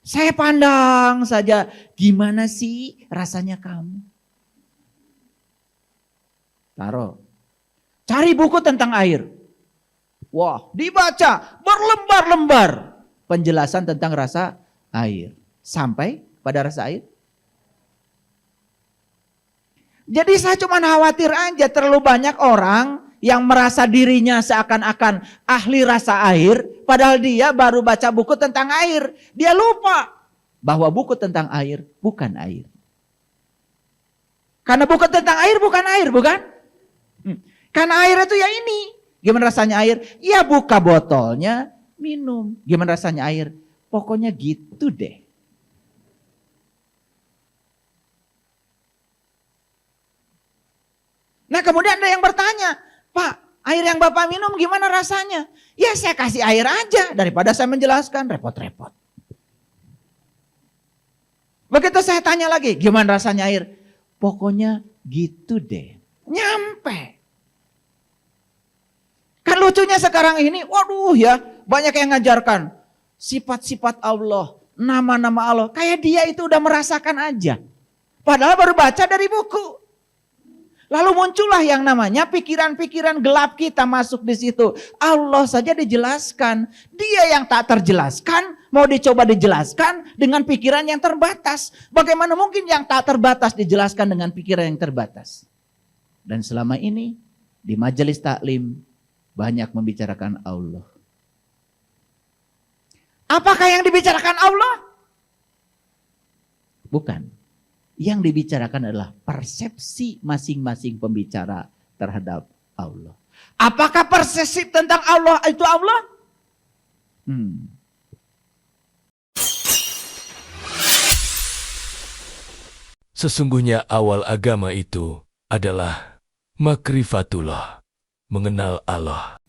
Saya pandang saja, gimana sih rasanya kamu? Taruh. Cari buku tentang air. Wah, dibaca berlembar-lembar penjelasan tentang rasa air. Sampai pada rasa air. Jadi saya cuma khawatir aja terlalu banyak orang yang merasa dirinya seakan-akan ahli rasa air, padahal dia baru baca buku tentang air. Dia lupa bahwa buku tentang air bukan air. Karena buku tentang air bukan air, bukan? Karena air itu ya ini. Gimana rasanya air? Ya buka botolnya, minum. Gimana rasanya air? Pokoknya gitu deh. Nah kemudian ada yang bertanya, Pak, air yang Bapak minum gimana rasanya? Ya saya kasih air aja daripada saya menjelaskan, repot-repot. Begitu saya tanya lagi, gimana rasanya air? Pokoknya gitu deh. Nyampe. Kan lucunya sekarang ini, waduh ya, banyak yang ngajarkan sifat-sifat Allah, nama-nama Allah. Kayak dia itu udah merasakan aja. Padahal baru baca dari buku. Lalu muncullah yang namanya pikiran-pikiran gelap kita masuk di situ. Allah saja dijelaskan. Dia yang tak terjelaskan mau dicoba dijelaskan dengan pikiran yang terbatas. Bagaimana mungkin yang tak terbatas dijelaskan dengan pikiran yang terbatas? Dan selama ini di majelis taklim banyak membicarakan Allah. Apakah yang dibicarakan Allah? Bukan. Yang dibicarakan adalah persepsi masing-masing pembicara terhadap Allah. Apakah persepsi tentang Allah itu Allah? Sesungguhnya awal agama itu adalah makrifatullah, mengenal Allah.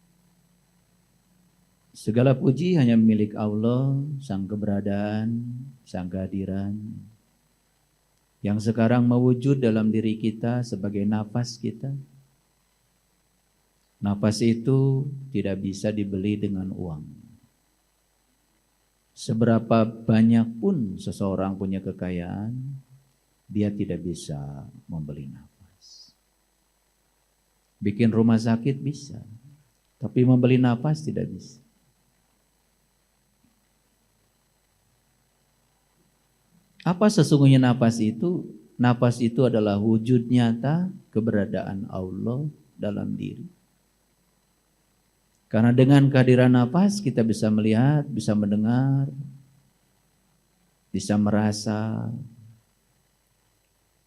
Segala puji hanya milik Allah, sang keberadaan, sang kehadiran, yang sekarang mewujud dalam diri kita sebagai nafas kita. Nafas itu tidak bisa dibeli dengan uang. Seberapa banyak pun seseorang punya kekayaan, dia tidak bisa membeli nafas. Bikin rumah sakit bisa, tapi membeli nafas tidak bisa. Apa sesungguhnya nafas itu? Nafas itu adalah wujud nyata keberadaan Allah dalam diri. Karena dengan kehadiran nafas kita bisa melihat, bisa mendengar, bisa merasa,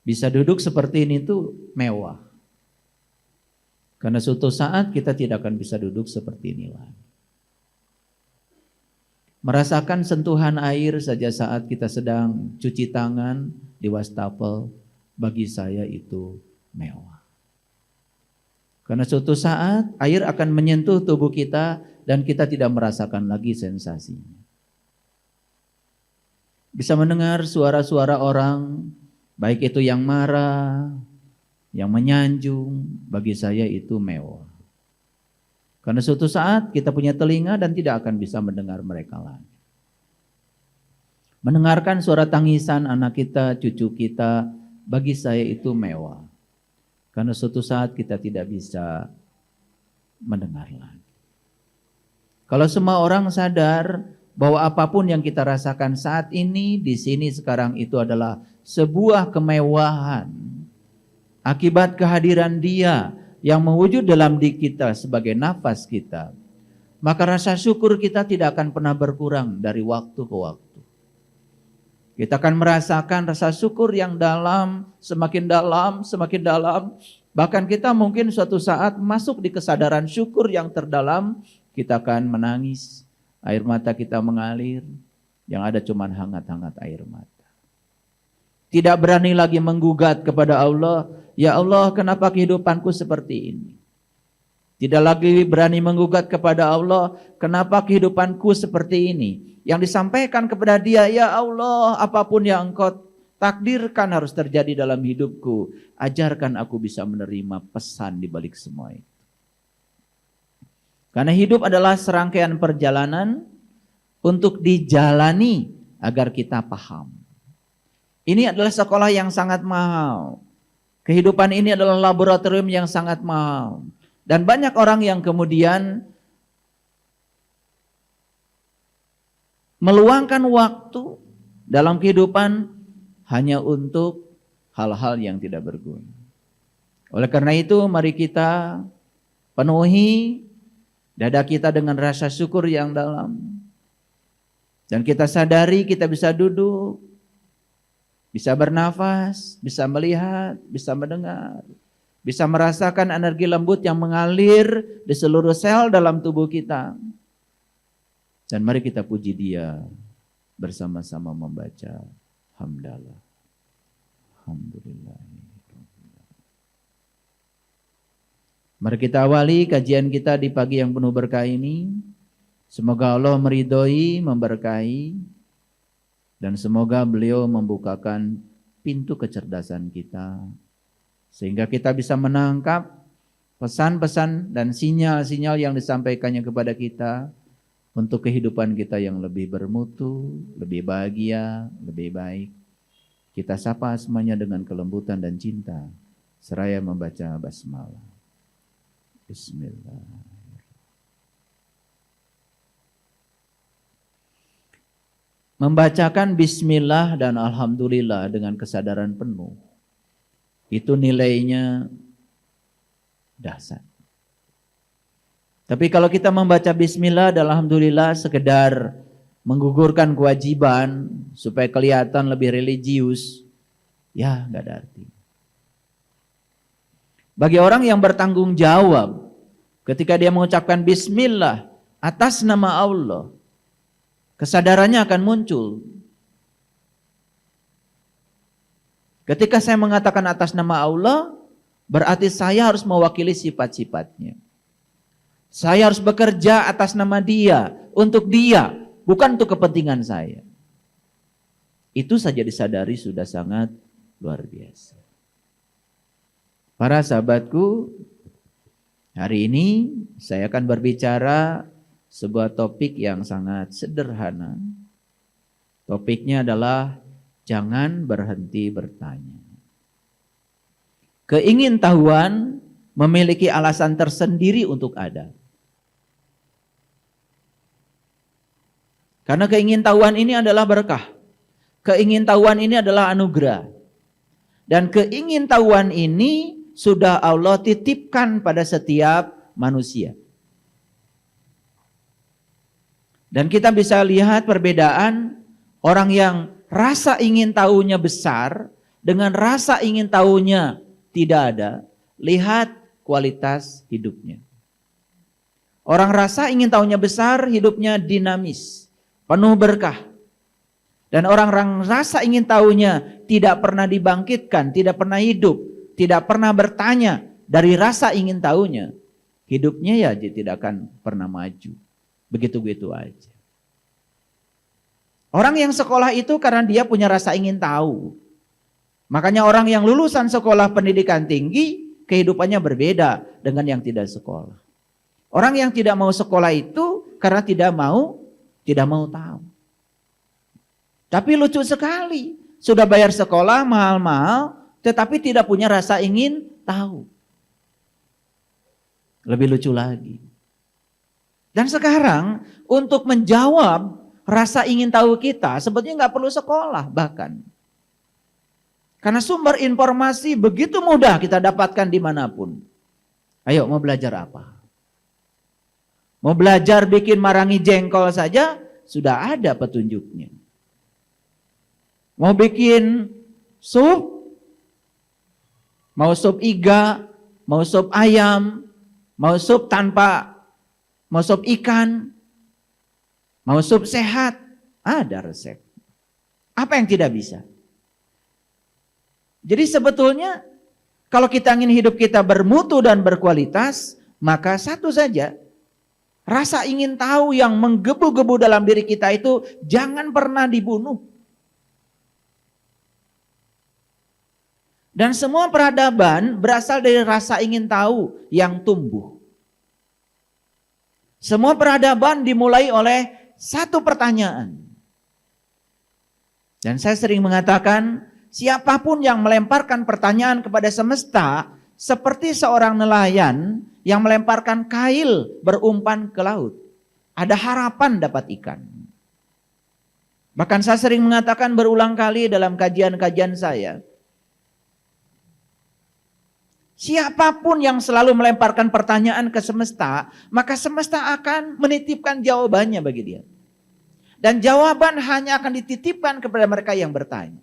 bisa duduk seperti ini tuh mewah. Karena suatu saat kita tidak akan bisa duduk seperti ini lagi. Merasakan sentuhan air saja saat kita sedang cuci tangan di wastafel, bagi saya itu mewah. Karena suatu saat air akan menyentuh tubuh kita dan kita tidak merasakan lagi sensasinya. Bisa mendengar suara-suara orang, baik itu yang marah, yang menyanjung, bagi saya itu mewah. Karena suatu saat kita punya telinga dan tidak akan bisa mendengar mereka lagi. Mendengarkan suara tangisan anak kita, cucu kita, bagi saya itu mewah. Karena suatu saat kita tidak bisa mendengar lagi. Kalau semua orang sadar bahwa apapun yang kita rasakan saat ini, di sini sekarang itu adalah sebuah kemewahan. Akibat kehadiran Dia yang mewujud dalam diri kita sebagai nafas kita, maka rasa syukur kita tidak akan pernah berkurang dari waktu ke waktu. Kita akan merasakan rasa syukur yang dalam, semakin dalam, semakin dalam. Bahkan kita mungkin suatu saat masuk di kesadaran syukur yang terdalam, kita akan menangis, air mata kita mengalir, yang ada cuma hangat-hangat air mata. Tidak berani lagi menggugat kepada Allah, ya Allah, kenapa kehidupanku seperti ini? Tidak lagi berani menggugat kepada Allah, kenapa kehidupanku seperti ini? Yang disampaikan kepada Dia, ya Allah, apapun yang Engkau takdirkan harus terjadi dalam hidupku, ajarkan aku bisa menerima pesan di balik semua itu. Karena hidup adalah serangkaian perjalanan untuk dijalani agar kita paham. Ini adalah sekolah yang sangat mahal. Kehidupan ini adalah laboratorium yang sangat mahal. Dan banyak orang yang kemudian meluangkan waktu dalam kehidupan hanya untuk hal-hal yang tidak berguna. Oleh karena itu, mari kita penuhi dada kita dengan rasa syukur yang dalam. Dan kita sadari kita bisa duduk, bisa bernafas, bisa melihat, bisa mendengar, bisa merasakan energi lembut yang mengalir di seluruh sel dalam tubuh kita. Dan mari kita puji Dia bersama-sama membaca hamdalah. Alhamdulillah. Mari kita awali kajian kita di pagi yang penuh berkah ini. Semoga Allah meridhoi, memberkahi, dan semoga beliau membukakan pintu kecerdasan kita, sehingga kita bisa menangkap pesan-pesan dan sinyal-sinyal yang disampaikannya kepada kita untuk kehidupan kita yang lebih bermutu, lebih bahagia, lebih baik. Kita sapa semuanya dengan kelembutan dan cinta, seraya membaca basmalah. Bismillah. Membacakan bismillah dan alhamdulillah dengan kesadaran penuh, itu nilainya dahsyat. Tapi kalau kita membaca bismillah dan alhamdulillah sekedar menggugurkan kewajiban supaya kelihatan lebih religius, ya nggak ada arti. Bagi orang yang bertanggung jawab ketika dia mengucapkan bismillah atas nama Allah, kesadarannya akan muncul. Ketika saya mengatakan atas nama Allah, berarti saya harus mewakili sifat-sifatnya. Saya harus bekerja atas nama Dia, untuk Dia, bukan untuk kepentingan saya. Itu saja disadari sudah sangat luar biasa. Para sahabatku, hari ini saya akan berbicara sebuah topik yang sangat sederhana. Topiknya adalah jangan berhenti bertanya. Keingintahuan memiliki alasan tersendiri untuk ada. Karena keingintahuan ini adalah berkah. Keingintahuan ini adalah anugerah. Dan keingintahuan ini sudah Allah titipkan pada setiap manusia. Dan kita bisa lihat perbedaan orang yang rasa ingin tahunya besar dengan rasa ingin tahunya tidak ada. Lihat kualitas hidupnya. Orang rasa ingin tahunya besar, hidupnya dinamis, penuh berkah. Dan orang-orang rasa ingin tahunya tidak pernah dibangkitkan, tidak pernah hidup, tidak pernah bertanya dari rasa ingin tahunya, hidupnya ya tidak akan pernah maju. Begitu-begitu aja. Orang yang sekolah itu karena dia punya rasa ingin tahu. Makanya orang yang lulusan sekolah pendidikan tinggi, kehidupannya berbeda dengan yang tidak sekolah. Orang yang tidak mau sekolah itu karena tidak mau tahu. Tapi lucu sekali, sudah bayar sekolah mahal-mahal, tetapi tidak punya rasa ingin tahu. Lebih lucu lagi. Dan sekarang untuk menjawab rasa ingin tahu kita sebetulnya nggak perlu sekolah bahkan. Karena sumber informasi begitu mudah kita dapatkan dimanapun. Ayo mau belajar apa? Mau belajar bikin marangi jengkol saja sudah ada petunjuknya. Mau bikin sup, mau sup iga, mau sup ayam, mau sup mau sup ikan, mau sup sehat, ada resep. Apa yang tidak bisa? Jadi sebetulnya kalau kita ingin hidup kita bermutu dan berkualitas, maka satu saja, rasa ingin tahu yang menggebu-gebu dalam diri kita itu jangan pernah dibunuh. Dan semua peradaban berasal dari rasa ingin tahu yang tumbuh. Semua peradaban dimulai oleh satu pertanyaan. Dan saya sering mengatakan, siapapun yang melemparkan pertanyaan kepada semesta, seperti seorang nelayan yang melemparkan kail berumpan ke laut. Ada harapan dapat ikan. Bahkan saya sering mengatakan berulang kali dalam kajian-kajian saya, siapapun yang selalu melemparkan pertanyaan ke semesta, maka semesta akan menitipkan jawabannya bagi dia. Dan jawaban hanya akan dititipkan kepada mereka yang bertanya.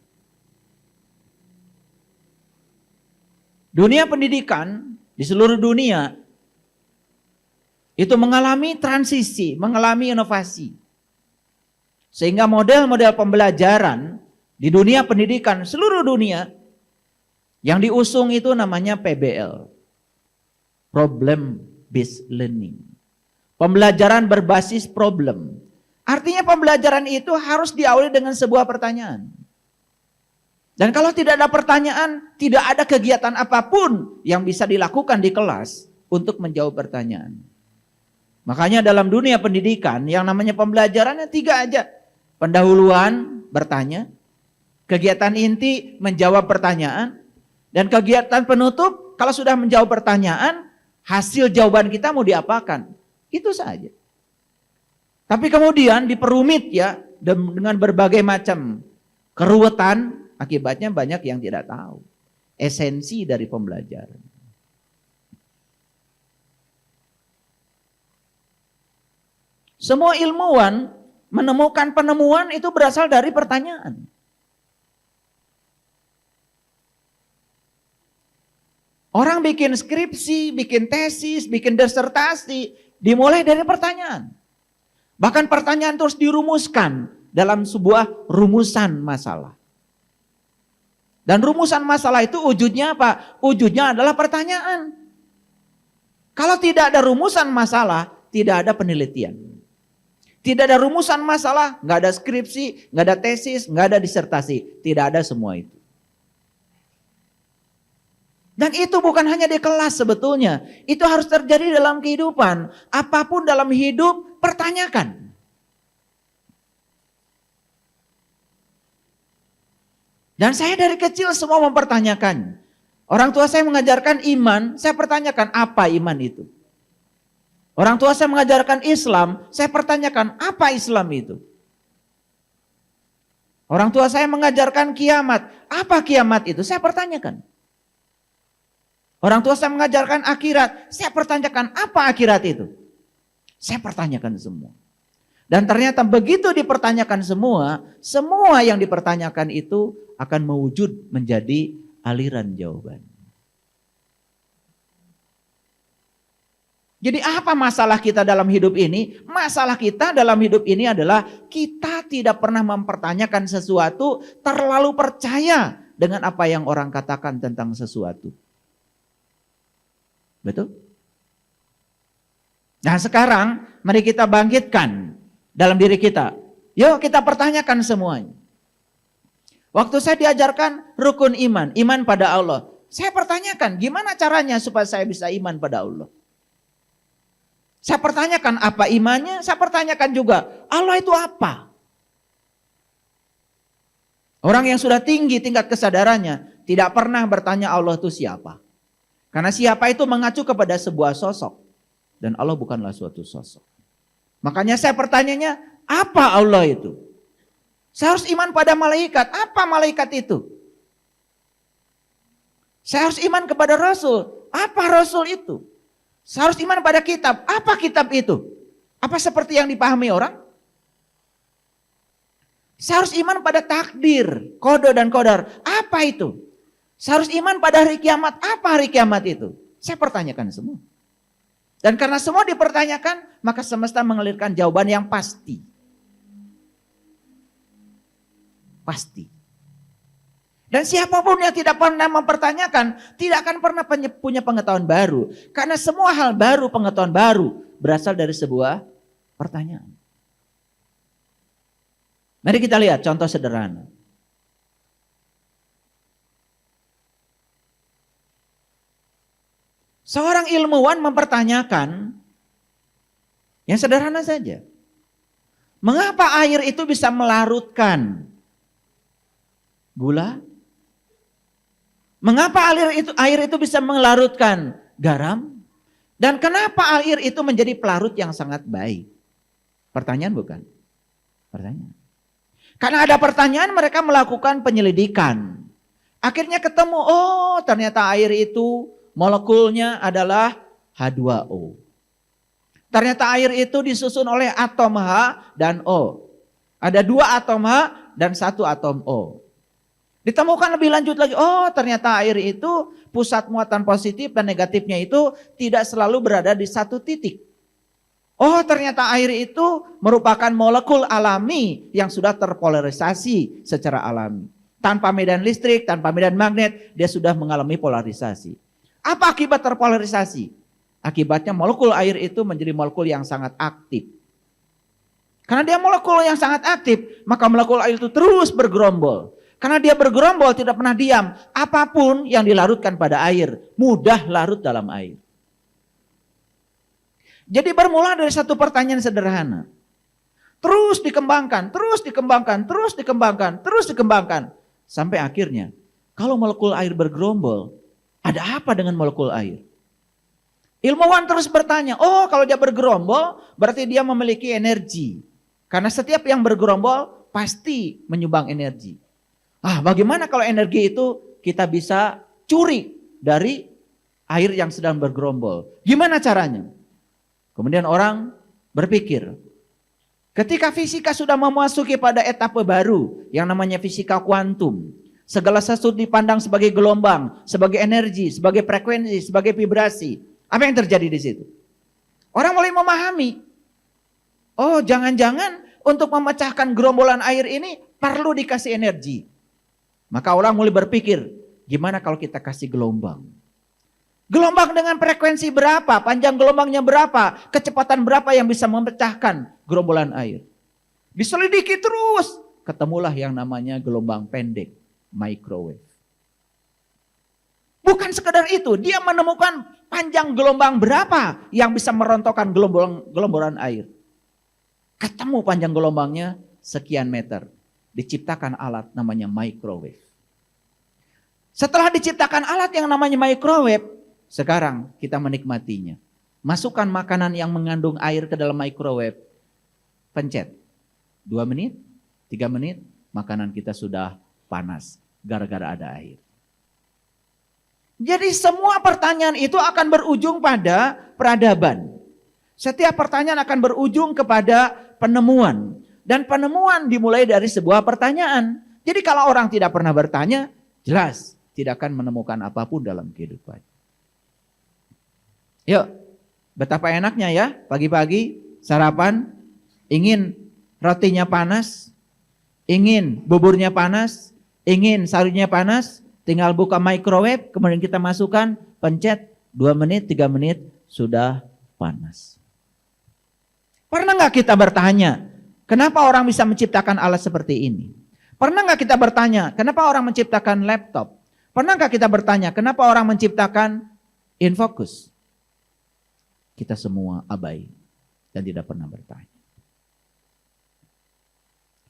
Dunia pendidikan di seluruh dunia itu mengalami transisi, mengalami inovasi. Sehingga model-model pembelajaran di dunia pendidikan seluruh dunia yang diusung itu namanya PBL. Problem Based Learning. Pembelajaran berbasis problem. Artinya pembelajaran itu harus diawali dengan sebuah pertanyaan. Dan kalau tidak ada pertanyaan, tidak ada kegiatan apapun yang bisa dilakukan di kelas untuk menjawab pertanyaan. Makanya dalam dunia pendidikan yang namanya pembelajarannya 3 aja. Pendahuluan bertanya, kegiatan inti menjawab pertanyaan, dan kegiatan penutup kalau sudah menjawab pertanyaan, hasil jawaban kita mau diapakan. Itu saja. Tapi kemudian diperumit ya dengan berbagai macam keruwetan, akibatnya banyak yang tidak tahu esensi dari pembelajaran. Semua ilmuwan menemukan penemuan itu berasal dari pertanyaan. Orang bikin skripsi, bikin tesis, bikin disertasi, dimulai dari pertanyaan. Bahkan pertanyaan terus dirumuskan dalam sebuah rumusan masalah. Dan rumusan masalah itu wujudnya apa? Wujudnya adalah pertanyaan. Kalau tidak ada rumusan masalah, tidak ada penelitian. Tidak ada rumusan masalah, nggak ada skripsi, nggak ada tesis, nggak ada disertasi. Tidak ada semua itu. Dan itu bukan hanya di kelas sebetulnya. Itu harus terjadi dalam kehidupan. Apapun dalam hidup, pertanyakan. Dan saya dari kecil semua mempertanyakan. Orang tua saya mengajarkan iman, saya pertanyakan apa iman itu. Orang tua saya mengajarkan Islam, saya pertanyakan apa Islam itu. Orang tua saya mengajarkan kiamat, apa kiamat itu? Saya pertanyakan. Orang tua saya mengajarkan akhirat, saya pertanyakan apa akhirat itu? Saya pertanyakan semua. Dan ternyata begitu dipertanyakan semua yang dipertanyakan itu akan mewujud menjadi aliran jawaban. Jadi apa masalah kita dalam hidup ini? Masalah kita dalam hidup ini adalah kita tidak pernah mempertanyakan sesuatu, terlalu percaya dengan apa yang orang katakan tentang sesuatu. Betul? Nah sekarang mari kita bangkitkan dalam diri kita. Yuk kita pertanyakan semuanya. Waktu saya diajarkan rukun iman, iman pada Allah. Saya pertanyakan gimana caranya supaya saya bisa iman pada Allah. Saya pertanyakan apa imannya, saya pertanyakan juga Allah itu apa. Orang yang sudah tinggi tingkat kesadarannya tidak pernah bertanya Allah itu siapa. Karena siapa itu mengacu kepada sebuah sosok. Dan Allah bukanlah suatu sosok. Makanya saya pertanyanya, apa Allah itu? Saya harus iman pada malaikat. Apa malaikat itu? Saya harus iman kepada Rasul. Apa Rasul itu? Saya harus iman pada kitab. Apa kitab itu? Apa seperti yang dipahami orang? Saya harus iman pada takdir, qada dan qadar. Apa itu? Saya harus iman pada hari kiamat. Apa hari kiamat itu? Saya pertanyakan semua. Dan karena semua dipertanyakan, maka semesta mengalirkan jawaban yang pasti. Pasti. Dan siapapun yang tidak pernah mempertanyakan, tidak akan pernah punya pengetahuan baru. Karena semua hal baru, pengetahuan baru, berasal dari sebuah pertanyaan. Mari kita lihat contoh sederhana. Seorang ilmuwan mempertanyakan yang sederhana saja. Mengapa air itu bisa melarutkan? Gula? Mengapa air itu bisa melarutkan garam? Dan kenapa air itu menjadi pelarut yang sangat baik? Pertanyaan bukan? Pertanyaan. Karena ada pertanyaan mereka melakukan penyelidikan. Akhirnya ketemu, oh ternyata air itu molekulnya adalah H2O. Ternyata air itu disusun oleh atom H dan O. Ada 2 atom H dan 1 atom O. Ditemukan lebih lanjut lagi, oh ternyata air itu pusat muatan positif dan negatifnya itu tidak selalu berada di satu titik. Oh ternyata air itu merupakan molekul alami yang sudah terpolarisasi secara alami. Tanpa medan listrik, tanpa medan magnet, dia sudah mengalami polarisasi. Apa akibat terpolarisasi? Akibatnya molekul air itu menjadi molekul yang sangat aktif. Karena dia molekul yang sangat aktif, maka molekul air itu terus bergerombol. Karena dia bergerombol tidak pernah diam. Apapun yang dilarutkan pada air, mudah larut dalam air. Jadi bermula dari satu pertanyaan sederhana. Terus dikembangkan, terus dikembangkan, terus dikembangkan, terus dikembangkan. Sampai akhirnya, kalau molekul air bergerombol, ada apa dengan molekul air? Ilmuwan terus bertanya, oh kalau dia bergerombol, berarti dia memiliki energi. Karena setiap yang bergerombol, pasti menyumbang energi. Bagaimana kalau energi itu kita bisa curi dari air yang sedang bergerombol? Gimana caranya? Kemudian orang berpikir, ketika fisika sudah memasuki pada etapa baru yang namanya fisika kuantum, segala sesuatu dipandang sebagai gelombang, sebagai energi, sebagai frekuensi, sebagai vibrasi. Apa yang terjadi di situ? Orang mulai memahami, oh jangan-jangan untuk memecahkan gerombolan air ini perlu dikasih energi. Maka orang mulai berpikir, gimana kalau kita kasih gelombang? Gelombang dengan frekuensi berapa? Panjang gelombangnya berapa? Kecepatan berapa yang bisa memecahkan gerombolan air? Diselidiki terus, ketemulah yang namanya gelombang pendek, microwave. Bukan sekedar itu, dia menemukan panjang gelombang berapa yang bisa merontokkan gerombolan air. Ketemu panjang gelombangnya sekian meter. Diciptakan alat namanya microwave. Setelah diciptakan alat yang namanya microwave, sekarang kita menikmatinya. Masukkan makanan yang mengandung air ke dalam microwave. Pencet. 2 menit, 3 menit, makanan kita sudah panas. Gara-gara ada air. Jadi semua pertanyaan itu akan berujung pada peradaban. Setiap pertanyaan akan berujung kepada penemuan. Dan penemuan dimulai dari sebuah pertanyaan. Jadi kalau orang tidak pernah bertanya, jelas tidak akan menemukan apapun dalam kehidupan. Yuk, betapa enaknya ya pagi-pagi sarapan, ingin rotinya panas, ingin buburnya panas, ingin sayurnya panas, tinggal buka microwave, kemudian kita masukkan, pencet, 2 menit, 3 menit, sudah panas. Pernah nggak kita bertanya, kenapa orang bisa menciptakan alat seperti ini? Pernah nggak kita bertanya, kenapa orang menciptakan laptop? Pernah nggak kita bertanya, kenapa orang menciptakan infocus? Kita semua abai dan tidak pernah bertanya.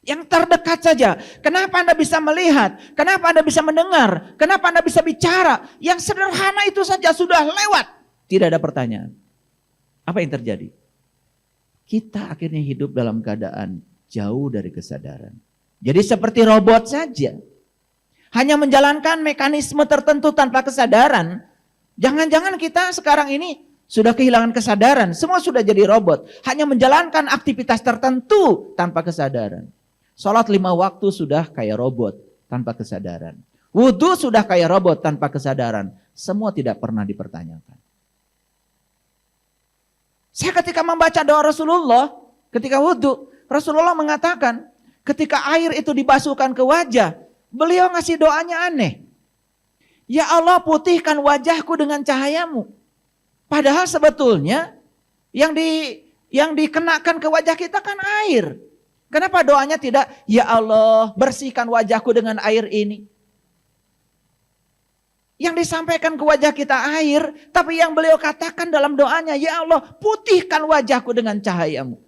Yang terdekat saja, kenapa Anda bisa melihat? Kenapa Anda bisa mendengar? Kenapa Anda bisa bicara? Yang sederhana itu saja sudah lewat. Tidak ada pertanyaan. Apa yang terjadi? Kita akhirnya hidup dalam keadaan jauh dari kesadaran. Jadi seperti robot saja. Hanya menjalankan mekanisme tertentu tanpa kesadaran. Jangan-jangan kita sekarang ini sudah kehilangan kesadaran. Semua sudah jadi robot. Hanya menjalankan aktivitas tertentu tanpa kesadaran. Sholat 5 waktu sudah kayak robot tanpa kesadaran. Wudhu sudah kayak robot tanpa kesadaran. Semua tidak pernah dipertanyakan. Saya ketika membaca doa Rasulullah, ketika wudhu, Rasulullah mengatakan, ketika air itu dibasuhkan ke wajah, beliau ngasih doanya aneh. Ya Allah, putihkan wajahku dengan cahayamu. Padahal sebetulnya yang dikenakan ke wajah kita kan air. Kenapa doanya tidak, ya Allah, bersihkan wajahku dengan air ini? Yang disampaikan ke wajah kita air, tapi yang beliau katakan dalam doanya, ya Allah, putihkan wajahku dengan cahayamu.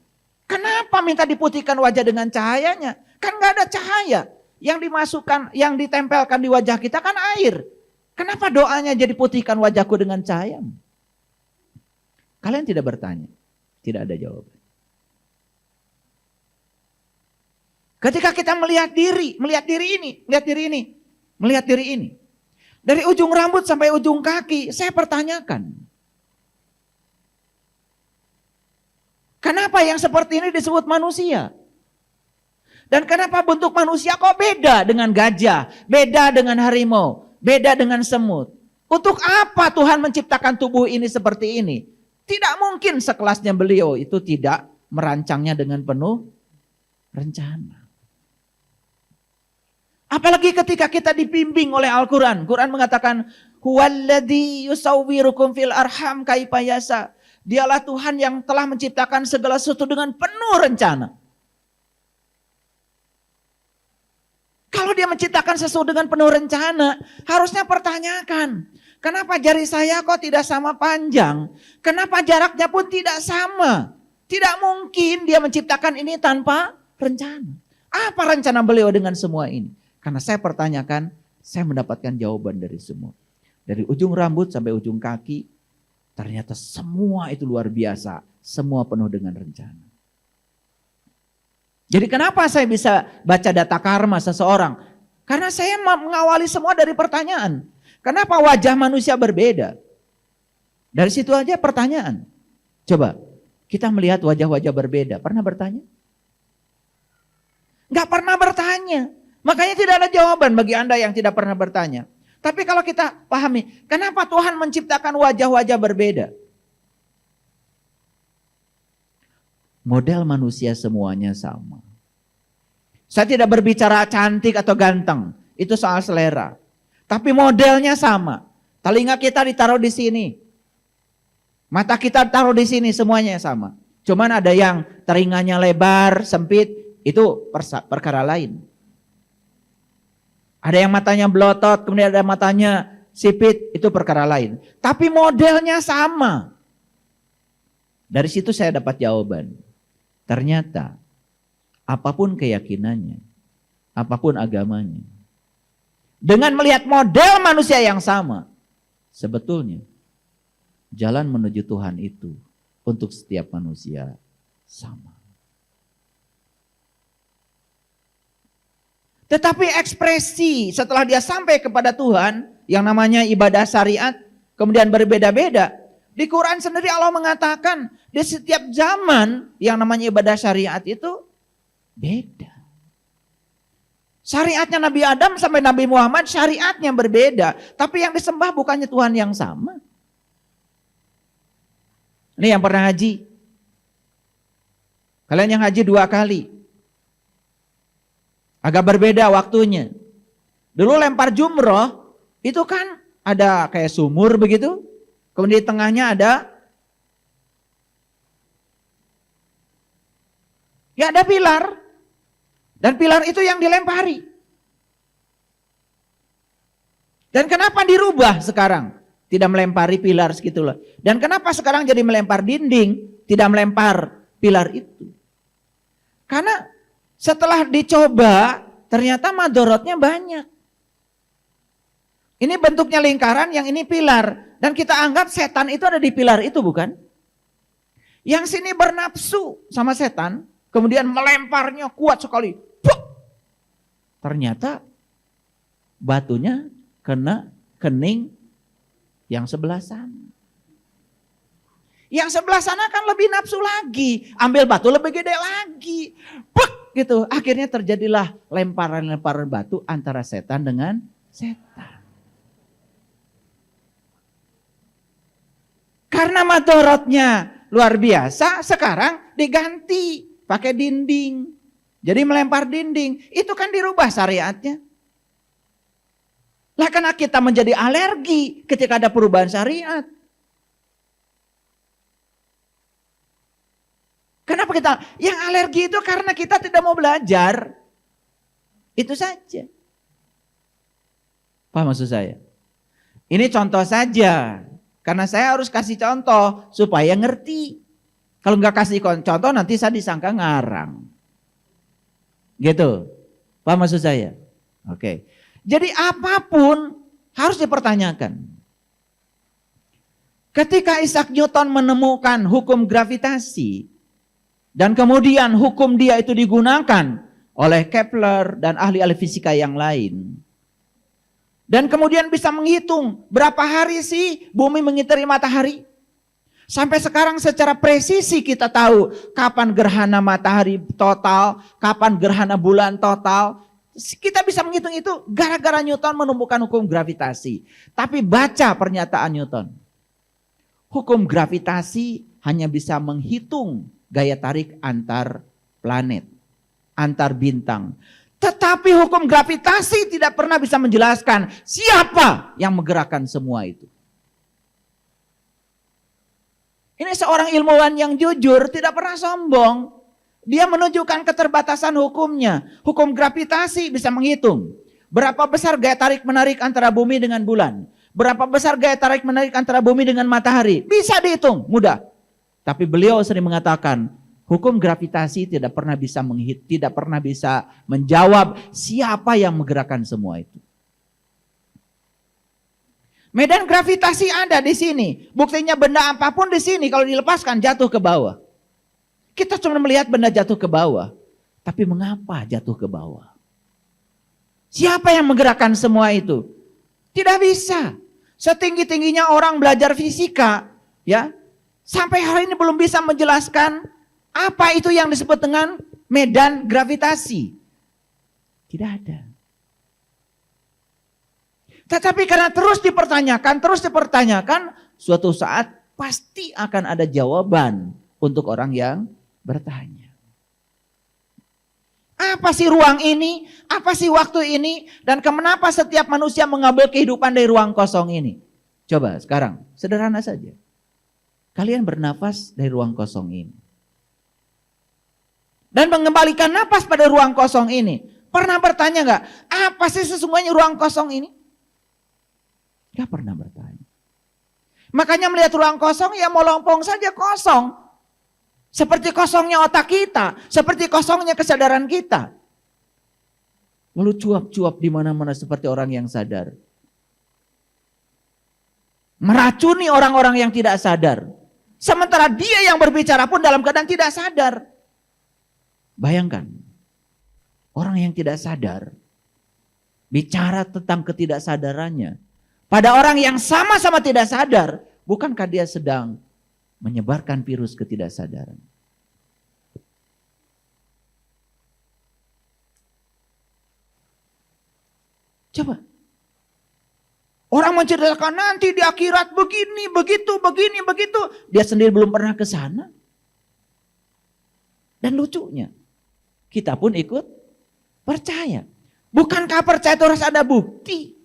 Kenapa minta diputihkan wajah dengan cahayanya? Kan gak ada cahaya. Yang dimasukkan, yang ditempelkan di wajah kita kan air. Kenapa doanya jadi putihkan wajahku dengan cahaya? Kalian tidak bertanya. Tidak ada jawaban. Ketika kita melihat diri ini. Dari ujung rambut sampai ujung kaki, saya pertanyakan. Kenapa yang seperti ini disebut manusia? Dan kenapa bentuk manusia kok beda dengan gajah, beda dengan harimau, beda dengan semut? Untuk apa Tuhan menciptakan tubuh ini seperti ini? Tidak mungkin sekelasnya beliau itu tidak merancangnya dengan penuh rencana. Apalagi ketika kita dibimbing oleh Al-Quran. Quran mengatakan, huwaladzi yusawwirukum fil arham kaifa yasha. Dialah Tuhan yang telah menciptakan segala sesuatu dengan penuh rencana. Kalau dia menciptakan sesuatu dengan penuh rencana, harusnya pertanyakan, kenapa jari saya kok tidak sama panjang? Kenapa jaraknya pun tidak sama? Tidak mungkin dia menciptakan ini tanpa rencana. Apa rencana beliau dengan semua ini? Karena saya pertanyakan, saya mendapatkan jawaban dari semua. Dari ujung rambut sampai ujung kaki, ternyata semua itu luar biasa. Semua penuh dengan rencana. Jadi kenapa saya bisa baca data karma seseorang? Karena saya mengawali semua dari pertanyaan. Kenapa wajah manusia berbeda? Dari situ aja pertanyaan. Coba, kita melihat wajah-wajah berbeda. Pernah bertanya? Enggak pernah bertanya. Makanya tidak ada jawaban bagi Anda yang tidak pernah bertanya. Tapi kalau kita pahami, kenapa Tuhan menciptakan wajah-wajah berbeda? Model manusia semuanya sama. Saya tidak berbicara cantik atau ganteng, itu soal selera. Tapi modelnya sama. Telinga kita ditaruh di sini. Mata kita ditaruh di sini, semuanya sama. Cuman ada yang telinganya lebar, sempit, itu perkara lain. Ada yang matanya belotot, kemudian ada matanya sipit, itu perkara lain. Tapi modelnya sama. Dari situ saya dapat jawaban. Ternyata apapun keyakinannya, apapun agamanya, dengan melihat model manusia yang sama, sebetulnya jalan menuju Tuhan itu untuk setiap manusia sama. Tetapi ekspresi setelah dia sampai kepada Tuhan yang namanya ibadah syariat kemudian berbeda-beda. Di Quran sendiri Allah mengatakan di setiap zaman yang namanya ibadah syariat itu beda. Syariatnya Nabi Adam sampai Nabi Muhammad syariatnya berbeda. Tapi yang disembah bukannya Tuhan yang sama. Ini yang pernah haji. Kalian yang haji 2 kali. Agak berbeda waktunya. Dulu lempar jumroh, itu kan ada kayak sumur begitu. Kemudian di tengahnya ada pilar. Dan pilar itu yang dilempari. Dan kenapa dirubah sekarang? Tidak melempari pilar segitulah. Dan kenapa sekarang jadi melempar dinding, tidak melempar pilar itu? Karena setelah dicoba, ternyata madorotnya banyak. Ini bentuknya lingkaran, yang ini pilar. Dan kita anggap setan itu ada di pilar itu, bukan? Yang sini bernafsu sama setan, kemudian melemparnya kuat sekali. Puh! Ternyata batunya kena kening yang sebelah sana. Yang sebelah sana kan lebih nafsu lagi. Ambil batu lebih gede lagi. Puh! Gitu. Akhirnya terjadilah lemparan-lemparan batu antara setan dengan setan. Karena madorotnya luar biasa, sekarang diganti pakai dinding. Jadi melempar dinding, itu kan dirubah syariatnya. Lah karena kita menjadi alergi ketika ada perubahan syariat. Kenapa kita? Yang alergi itu karena kita tidak mau belajar. Itu saja. Paham maksud saya? Ini contoh saja. Karena saya harus kasih contoh supaya ngerti. Kalau nggak kasih contoh nanti saya disangka ngarang. Gitu. Paham maksud saya? Oke. Jadi apapun harus dipertanyakan. Ketika Isaac Newton menemukan hukum gravitasi dan kemudian hukum dia itu digunakan oleh Kepler dan ahli-ahli fisika yang lain. Dan kemudian bisa menghitung berapa hari sih bumi mengitari matahari. Sampai sekarang secara presisi kita tahu kapan gerhana matahari total, kapan gerhana bulan total. Kita bisa menghitung itu gara-gara Newton menemukan hukum gravitasi. Tapi baca pernyataan Newton. Hukum gravitasi hanya bisa menghitung gaya tarik antar planet, antar bintang. Tetapi hukum gravitasi tidak pernah bisa menjelaskan siapa yang menggerakkan semua itu. Ini seorang ilmuwan yang jujur, tidak pernah sombong. Dia menunjukkan keterbatasan hukumnya. Hukum gravitasi bisa menghitung berapa besar gaya tarik menarik antara bumi dengan bulan. Berapa besar gaya tarik menarik antara bumi dengan matahari. Bisa dihitung, mudah. Tapi beliau sering mengatakan, hukum gravitasi tidak pernah bisa menjawab siapa yang menggerakkan semua itu. Medan gravitasi ada di sini. Buktinya benda apapun di sini kalau dilepaskan jatuh ke bawah. Kita cuma melihat benda jatuh ke bawah. Tapi mengapa jatuh ke bawah? Siapa yang menggerakkan semua itu? Tidak bisa. Setinggi-tingginya orang belajar fisika, ya, sampai hari ini belum bisa menjelaskan apa itu yang disebut dengan medan gravitasi. Tidak ada. Tetapi karena terus dipertanyakan, suatu saat pasti akan ada jawaban untuk orang yang bertanya. Apa sih ruang ini? Apa sih waktu ini? Dan kenapa setiap manusia mengambil kehidupan dari ruang kosong ini? Coba sekarang, sederhana saja. Kalian bernafas dari ruang kosong ini. Dan mengembalikan napas pada ruang kosong ini. Pernah bertanya nggak? Apa sih sesungguhnya ruang kosong ini? Gak pernah bertanya. Makanya melihat ruang kosong ya molompong saja kosong. Seperti kosongnya otak kita, seperti kosongnya kesadaran kita. Lalu cuap-cuap di mana-mana seperti orang yang sadar. Meracuni orang-orang yang tidak sadar. Sementara dia yang berbicara pun dalam keadaan tidak sadar. Bayangkan, orang yang tidak sadar bicara tentang ketidaksadarannya. Pada orang yang sama-sama tidak sadar, bukankah dia sedang menyebarkan virus ketidaksadaran? Coba. Orang menceritakan nanti di akhirat begini, begitu, begini, begitu. Dia sendiri belum pernah ke sana. Dan lucunya, kita pun ikut percaya. Bukankah percaya itu harus ada bukti?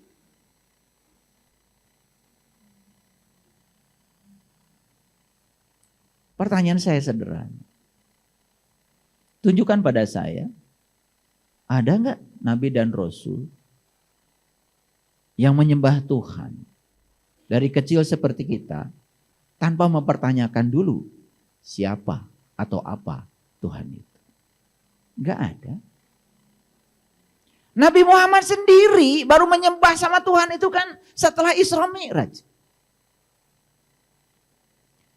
Pertanyaan saya sederhana. Tunjukkan pada saya, ada enggak Nabi dan Rasul yang menyembah Tuhan dari kecil seperti kita tanpa mempertanyakan dulu siapa atau apa Tuhan itu? Enggak ada. Nabi Muhammad sendiri baru menyembah sama Tuhan itu kan setelah Isra Mi'raj.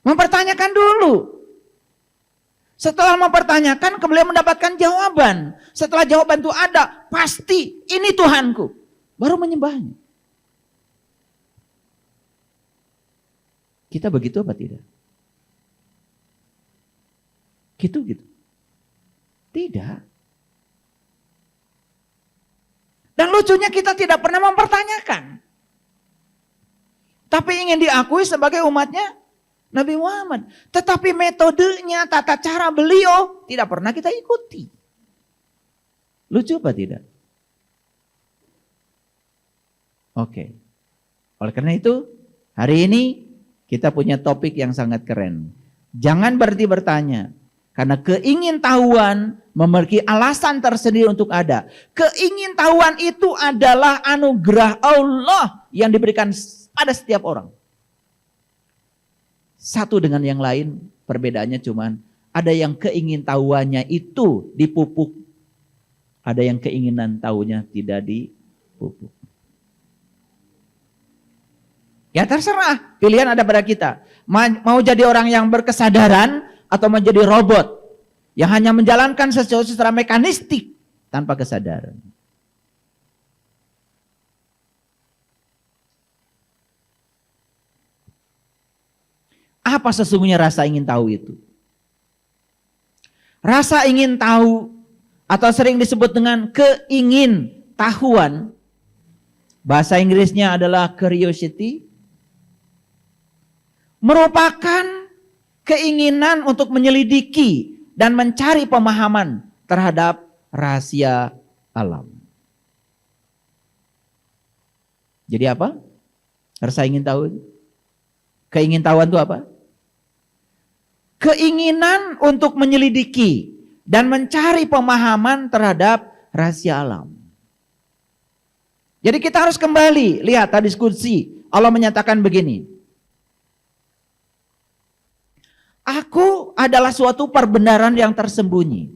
Mempertanyakan dulu. Setelah mempertanyakan, kemudian mendapatkan jawaban. Setelah jawaban itu ada, pasti ini Tuhanku. Baru menyembahnya. Kita begitu apa tidak? Gitu. Tidak. Dan lucunya kita tidak pernah mempertanyakan. Tapi ingin diakui sebagai umatnya Nabi Muhammad. Tetapi metodenya, tata cara beliau tidak pernah kita ikuti. Lucu apa tidak? Oke. Oleh karena itu, hari ini kita punya topik yang sangat keren. Jangan berhenti bertanya. Karena keingintahuan memiliki alasan tersendiri untuk ada. Keingintahuan itu adalah anugerah Allah yang diberikan pada setiap orang. Satu dengan yang lain perbedaannya cuman ada yang keingintahuannya itu dipupuk. Ada yang keinginan tahunya tidak dipupuk. Ya terserah, pilihan ada pada kita. Mau jadi orang yang berkesadaran atau menjadi robot yang hanya menjalankan sesuatu secara mekanistik tanpa kesadaran. Apa sesungguhnya rasa ingin tahu itu? Rasa ingin tahu atau sering disebut dengan keingintahuan, bahasa Inggrisnya adalah curiosity, merupakan keinginan untuk menyelidiki dan mencari pemahaman terhadap rahasia alam. Jadi apa? Rasa ingin tahu. Keingintahuan itu apa? Keinginan untuk menyelidiki dan mencari pemahaman terhadap rahasia alam. Jadi kita harus kembali lihat tadi diskusi. Allah menyatakan begini. Aku adalah suatu perbenaran yang tersembunyi.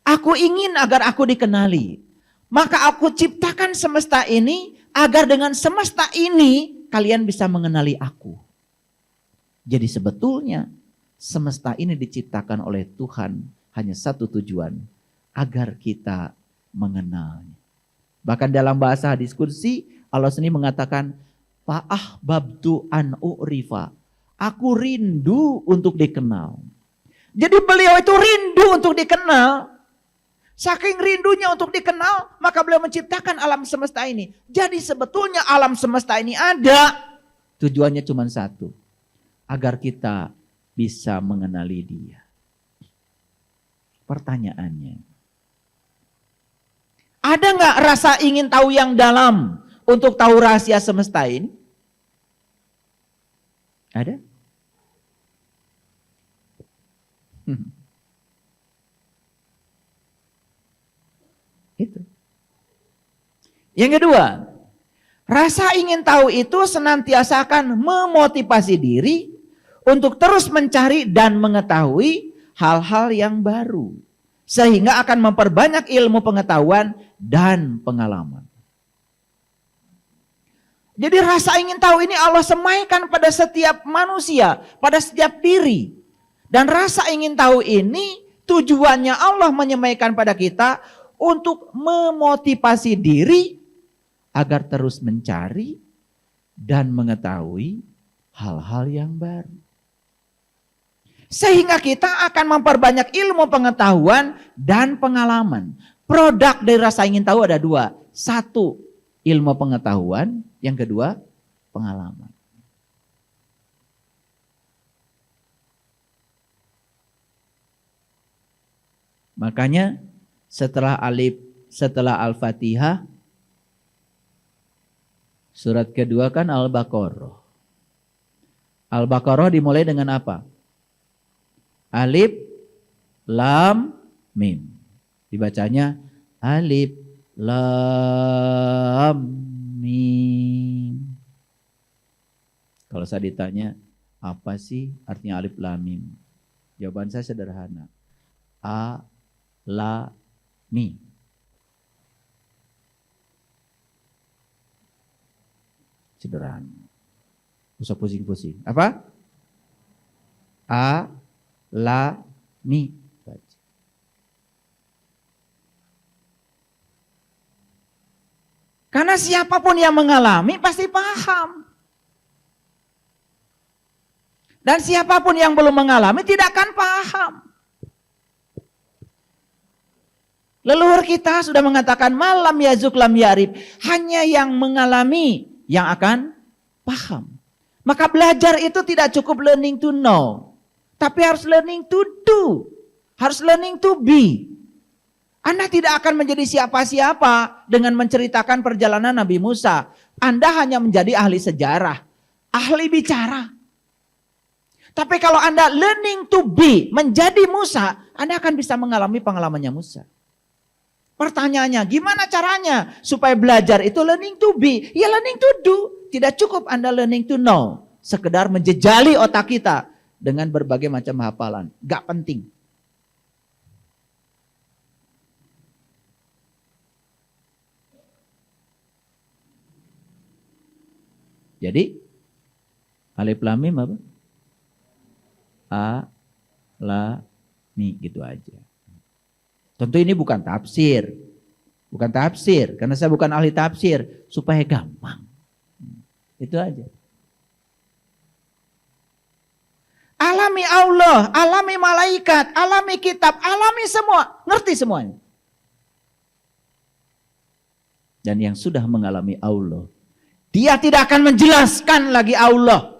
Aku ingin agar aku dikenali. Maka aku ciptakan semesta ini agar dengan semesta ini kalian bisa mengenali aku. Jadi sebetulnya semesta ini diciptakan oleh Tuhan hanya satu tujuan, agar kita mengenalnya. Bahkan dalam bahasa diskusi, Allah sendiri mengatakan, fa'ahbabtu an u'rifa. Aku rindu untuk dikenal. Jadi beliau itu rindu untuk dikenal. Saking rindunya untuk dikenal, maka beliau menciptakan alam semesta ini. Jadi sebetulnya alam semesta ini ada, tujuannya cuma satu, agar kita bisa mengenali Dia. Pertanyaannya, ada nggak rasa ingin tahu yang dalam untuk tahu rahasia semesta ini? Ada? Itu. Yang kedua, rasa ingin tahu itu senantiasa akan memotivasi diri untuk terus mencari dan mengetahui hal-hal yang baru, sehingga akan memperbanyak ilmu pengetahuan dan pengalaman. Jadi rasa ingin tahu ini Allah semaikan pada setiap manusia, pada setiap diri. Dan rasa ingin tahu ini tujuannya Allah menyemaikan pada kita untuk memotivasi diri agar terus mencari dan mengetahui hal-hal yang baru. Sehingga kita akan memperbanyak ilmu pengetahuan dan pengalaman. Produk dari rasa ingin tahu ada dua. Satu, ilmu pengetahuan. Yang kedua, pengalaman. Makanya setelah Al-Fatihah, surat kedua kan Al-Baqarah. Al-Baqarah dimulai dengan apa? Alif, lam, mim. Dibacanya alif, lam, mim. Kalau saya ditanya, apa sih artinya alif, lam, mim? Jawaban saya sederhana. A, la, mi. Sederhana. Usah pusing-pusing. Apa? A, la, mi. Karena siapapun yang mengalami pasti paham. Dan siapapun yang belum mengalami tidak akan paham. Leluhur kita sudah mengatakan malam yazuk lam yarib. Hanya yang mengalami yang akan paham. Maka belajar itu tidak cukup learning to know. Tapi harus learning to do. Harus learning to be. Anda tidak akan menjadi siapa-siapa dengan menceritakan perjalanan Nabi Musa. Anda hanya menjadi ahli sejarah. Ahli bicara. Tapi kalau Anda learning to be, menjadi Musa, Anda akan bisa mengalami pengalamannya Musa. Pertanyaannya, gimana caranya supaya belajar itu learning to be? Ya learning to do. Tidak cukup Anda learning to know. Sekedar menjejali otak kita dengan berbagai macam hafalan. Gak penting. Jadi alif lam mim apa? A, la, mi, gitu aja. Tentu ini bukan tafsir. Bukan tafsir, karena saya bukan ahli tafsir, supaya gampang. Itu aja. Alami Allah, alami malaikat, alami kitab, alami semua. Ngerti semuanya. Dan yang sudah mengalami Allah, dia tidak akan menjelaskan lagi Allah.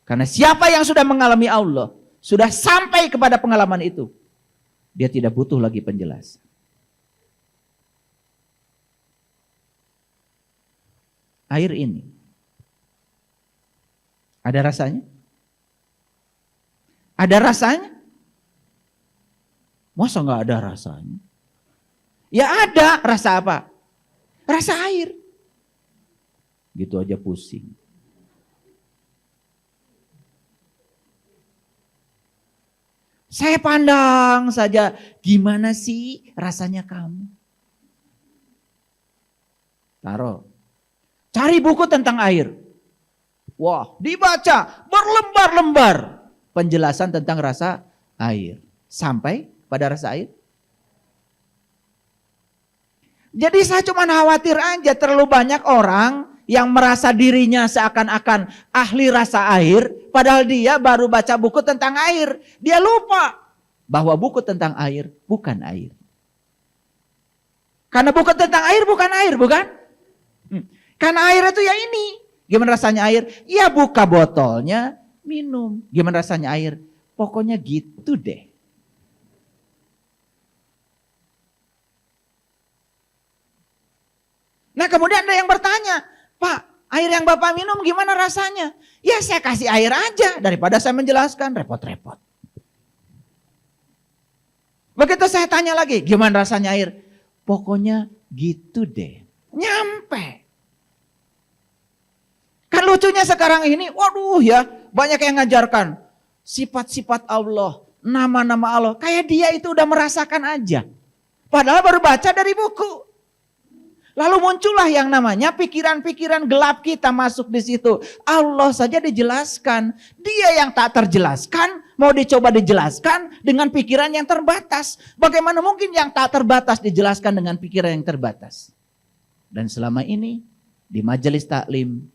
Karena siapa yang sudah mengalami Allah, sudah sampai kepada pengalaman itu, dia tidak butuh lagi penjelasan. Air ini ada rasanya? Ada rasanya? Masa nggak ada rasanya? Ya ada. Rasa apa? Rasa air. Gitu aja pusing. Saya pandang saja, gimana sih rasanya kamu? Taruh. Cari buku tentang air. Wah, dibaca berlembar-lembar penjelasan tentang rasa air. Sampai pada rasa air. Jadi saya cuma khawatir aja terlalu banyak orang yang merasa dirinya seakan-akan ahli rasa air. Padahal dia baru baca buku tentang air. Dia lupa bahwa buku tentang air bukan air. Karena buku tentang air bukan air, bukan? Karena air itu ya ini. Gimana rasanya air? Ya buka botolnya, minum. Gimana rasanya air? Pokoknya gitu deh. Nah kemudian ada yang bertanya, Pak, air yang Bapak minum gimana rasanya? Ya saya kasih air aja daripada saya menjelaskan, repot-repot. Begitu saya tanya lagi, gimana rasanya air? Pokoknya gitu deh. Nyampe. Kan lucunya sekarang ini, waduh ya, banyak yang ngajarkan sifat-sifat Allah, nama-nama Allah. Kayak dia itu udah merasakan aja. Padahal baru baca dari buku. Lalu muncullah yang namanya pikiran-pikiran gelap kita masuk di situ. Allah saja dijelaskan. Dia yang tak terjelaskan, mau dicoba dijelaskan dengan pikiran yang terbatas. Bagaimana mungkin yang tak terbatas dijelaskan dengan pikiran yang terbatas? Dan selama ini di majelis taklim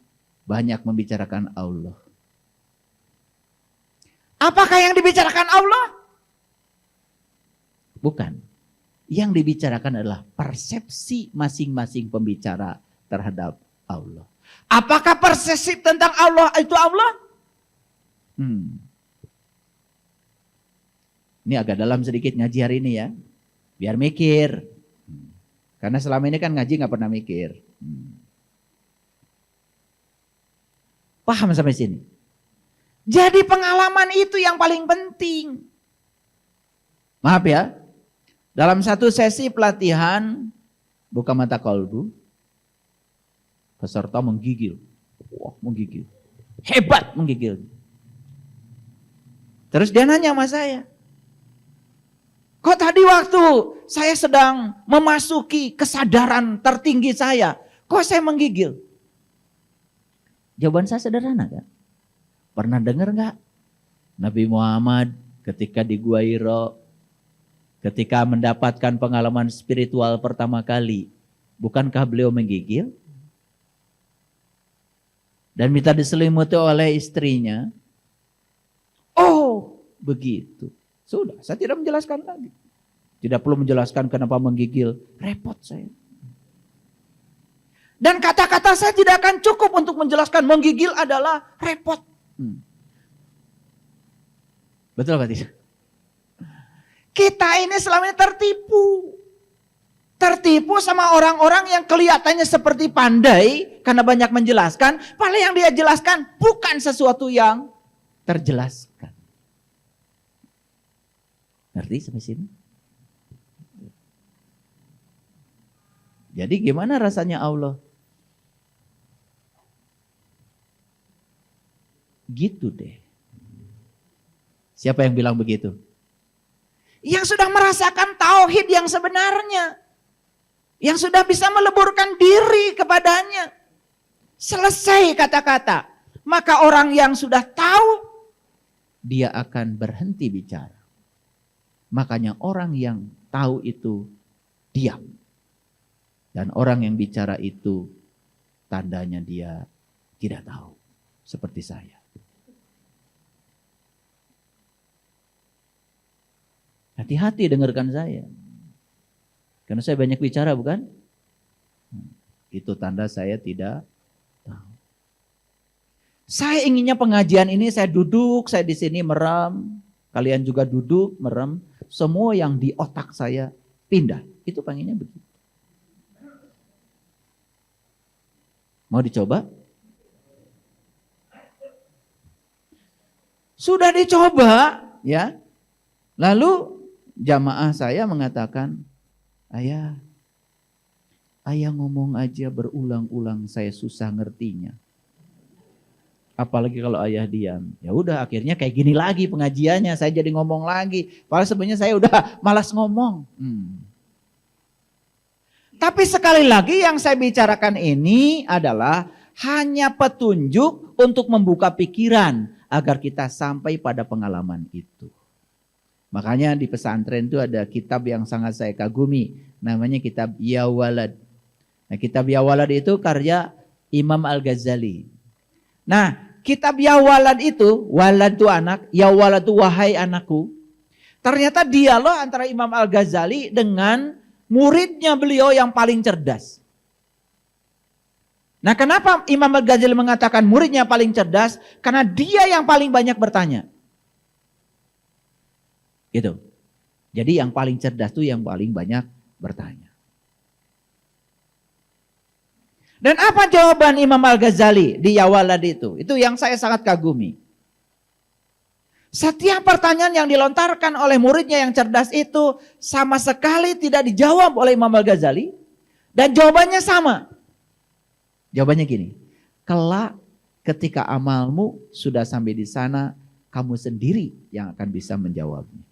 banyak membicarakan Allah. Apakah yang dibicarakan Allah? Bukan. Yang dibicarakan adalah persepsi masing-masing pembicara terhadap Allah. Apakah persepsi tentang Allah itu Allah? Ini agak dalam sedikit ngaji hari ini ya. Biar mikir. Karena selama ini kan ngaji gak pernah mikir. Paham sampai sini? Jadi pengalaman itu yang paling penting. Maaf ya. Dalam satu sesi pelatihan buka mata kolbu, peserta menggigil. Wah, menggigil. Hebat menggigil. Terus dia nanya sama saya. Kok tadi waktu saya sedang memasuki kesadaran tertinggi saya, kok saya menggigil? Jawaban saya sederhana kan? Pernah dengar gak? Nabi Muhammad ketika di Gua Hira, ketika mendapatkan pengalaman spiritual pertama kali, bukankah beliau menggigil? Dan minta diselimuti oleh istrinya. Oh, begitu. Sudah, saya tidak menjelaskan lagi. Tidak perlu menjelaskan kenapa menggigil. Repot saya. Dan kata-kata saya tidak akan cukup untuk menjelaskan menggigil adalah repot. Betul Pak Tis? Kita ini selama ini tertipu. Tertipu sama orang-orang yang kelihatannya seperti pandai karena banyak menjelaskan. Padahal yang dia jelaskan bukan sesuatu yang terjelaskan. Ngerti sampai sini? Jadi gimana rasanya Allah? Gitu deh. Siapa yang bilang begitu? Yang sudah merasakan tauhid yang sebenarnya. Yang sudah bisa meleburkan diri kepadanya. Selesai kata-kata. Maka orang yang sudah tahu, dia akan berhenti bicara. Makanya orang yang tahu itu diam. Dan orang yang bicara itu tandanya dia tidak tahu. Seperti saya. Hati-hati dengarkan saya. Karena saya banyak bicara bukan? Itu tanda saya tidak tahu. Saya inginnya pengajian ini saya duduk, saya di sini merem. Kalian juga duduk, merem. Semua yang di otak saya pindah. Itu pengennya begitu. Mau dicoba? Sudah dicoba, ya. Lalu jamaah saya mengatakan, ayah ngomong aja berulang-ulang saya susah ngertinya. Apalagi kalau ayah diam. Ya udah akhirnya kayak gini lagi pengajiannya, saya jadi ngomong lagi. Padahal sebenarnya saya udah malas ngomong. Tapi sekali lagi yang saya bicarakan ini adalah hanya petunjuk untuk membuka pikiran agar kita sampai pada pengalaman itu. Makanya di pesantren itu ada kitab yang sangat saya kagumi. Namanya kitab Ya Walad. Nah, kitab Ya Walad itu karya Imam Al-Ghazali. Nah, kitab Ya Walad itu, walad itu anak, Ya Walad itu wahai anakku. Ternyata dialog antara Imam Al-Ghazali dengan muridnya beliau yang paling cerdas. Nah, kenapa Imam Al-Ghazali mengatakan muridnya paling cerdas? Karena dia yang paling banyak bertanya. Gitu. Jadi yang paling cerdas itu yang paling banyak bertanya. Dan apa jawaban Imam Al-Ghazali di Ya Walad itu? Itu yang saya sangat kagumi. Setiap pertanyaan yang dilontarkan oleh muridnya yang cerdas itu sama sekali tidak dijawab oleh Imam Al-Ghazali. Dan jawabannya sama. Jawabannya gini, kelak ketika amalmu sudah sampai di sana, kamu sendiri yang akan bisa menjawabnya.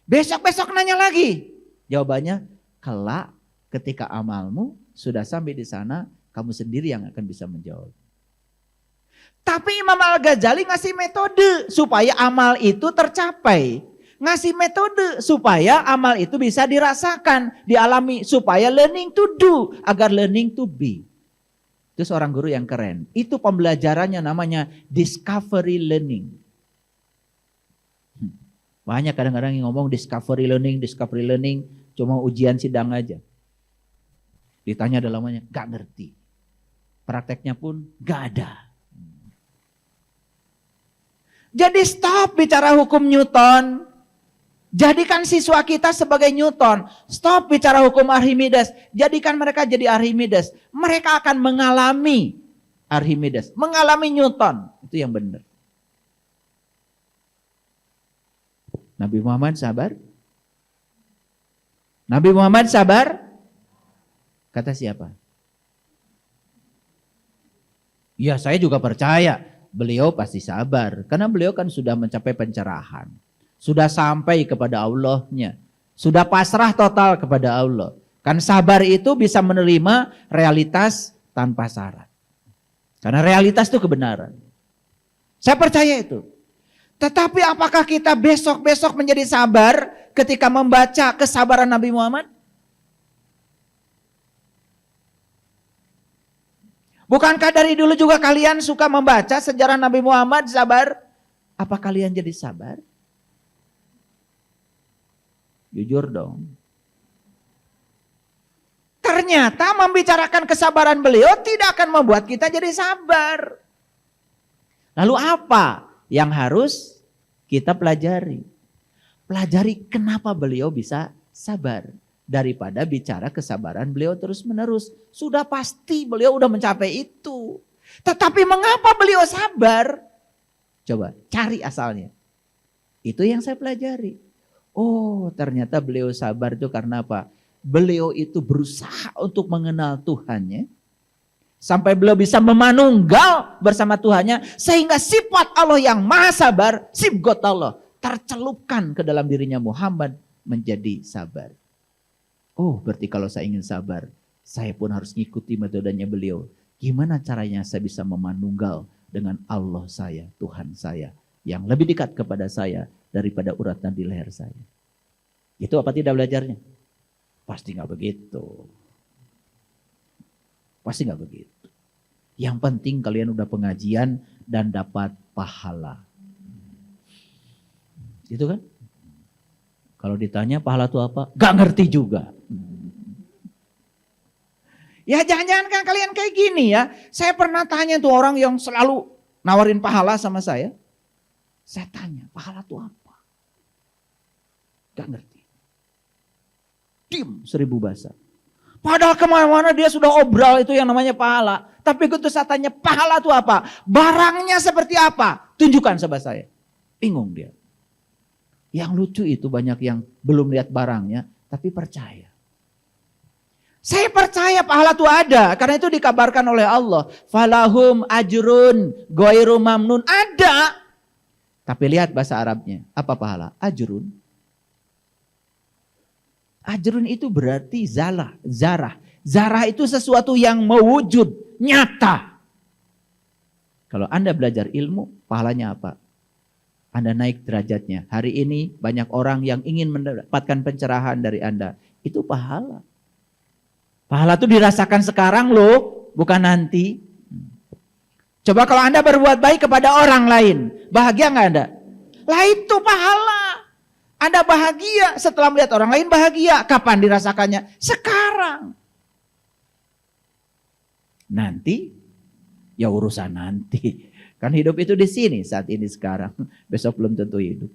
Besok-besok nanya lagi. Jawabannya, kelak ketika amalmu sudah sampai di sana, kamu sendiri yang akan bisa menjawab. Tapi Imam Al-Ghazali ngasih metode supaya amal itu tercapai. Ngasih metode supaya amal itu bisa dirasakan, dialami. Supaya learning to do, agar learning to be. Itu seorang guru yang keren. Itu pembelajarannya namanya discovery learning. Banyak kadang-kadang yang ngomong discovery learning, cuma ujian sidang aja. Ditanya dalamnya, gak ngerti. Prakteknya pun gak ada. Jadi stop bicara hukum Newton. Jadikan siswa kita sebagai Newton. Stop bicara hukum Archimedes. Jadikan mereka jadi Archimedes. Mereka akan mengalami Archimedes. Mengalami Newton. Itu yang benar. Nabi Muhammad sabar? Nabi Muhammad sabar? Kata siapa? Ya saya juga percaya beliau pasti sabar. Karena beliau kan sudah mencapai pencerahan. Sudah sampai kepada Allahnya. Sudah pasrah total kepada Allah. Kan sabar itu bisa menerima realitas tanpa syarat. Karena realitas itu kebenaran. Saya percaya itu. Tetapi apakah kita besok-besok menjadi sabar ketika membaca kesabaran Nabi Muhammad? Bukankah dari dulu juga kalian suka membaca sejarah Nabi Muhammad sabar? Apa kalian jadi sabar? Jujur dong. Ternyata membicarakan kesabaran beliau tidak akan membuat kita jadi sabar. Lalu apa yang harus kita pelajari? Pelajari kenapa beliau bisa sabar. Daripada bicara kesabaran beliau terus menerus. Sudah pasti beliau udah mencapai itu. Tetapi mengapa beliau sabar? Coba cari asalnya. Itu yang saya pelajari. Oh ternyata beliau sabar itu karena apa? Beliau itu berusaha untuk mengenal Tuhannya. Sampai beliau bisa memanunggal bersama Tuhannya. Sehingga sifat Allah yang maha sabar, sifat Allah, tercelupkan ke dalam dirinya Muhammad menjadi sabar. Oh berarti kalau saya ingin sabar, saya pun harus ngikuti metodenya beliau. Gimana caranya saya bisa memanunggal dengan Allah saya, Tuhan saya, yang lebih dekat kepada saya daripada urat nadi leher saya. Itu apa tidak belajarnya? Pasti nggak begitu. Pasti nggak begitu. Yang penting kalian udah pengajian dan dapat pahala. Itu kan? Kalau ditanya pahala itu apa? Gak ngerti juga. Ya jangan-jangan kan kalian kayak gini ya. Saya pernah tanya tuh orang yang selalu nawarin pahala sama saya. Saya tanya, pahala itu apa? Gak ngerti. Diam 1000 bahasa. Padahal kemana-mana dia sudah obral itu yang namanya pahala. Tapi ketika saya tanya pahala itu apa? Barangnya seperti apa? Tunjukkan sama saya. Bingung dia. Yang lucu itu banyak yang belum lihat barangnya, tapi percaya. Saya percaya pahala itu ada, karena itu dikabarkan oleh Allah. Falahum ajrun ghairu mamnun, ada. Tapi lihat bahasa Arabnya, apa pahala? Ajrun. Ajrun itu berarti zarah. Zarah itu sesuatu yang mewujud, nyata. Kalau Anda belajar ilmu, pahalanya apa? Anda naik derajatnya. Hari ini banyak orang yang ingin mendapatkan pencerahan dari Anda. Itu pahala. Pahala itu dirasakan sekarang loh, bukan nanti. Coba kalau Anda berbuat baik kepada orang lain, bahagia nggak Anda? Lah itu pahala. Anda bahagia setelah melihat orang lain bahagia. Kapan dirasakannya? Sekarang. Nanti, ya urusan nanti. Kan hidup itu di sini saat ini sekarang. Besok belum tentu hidup.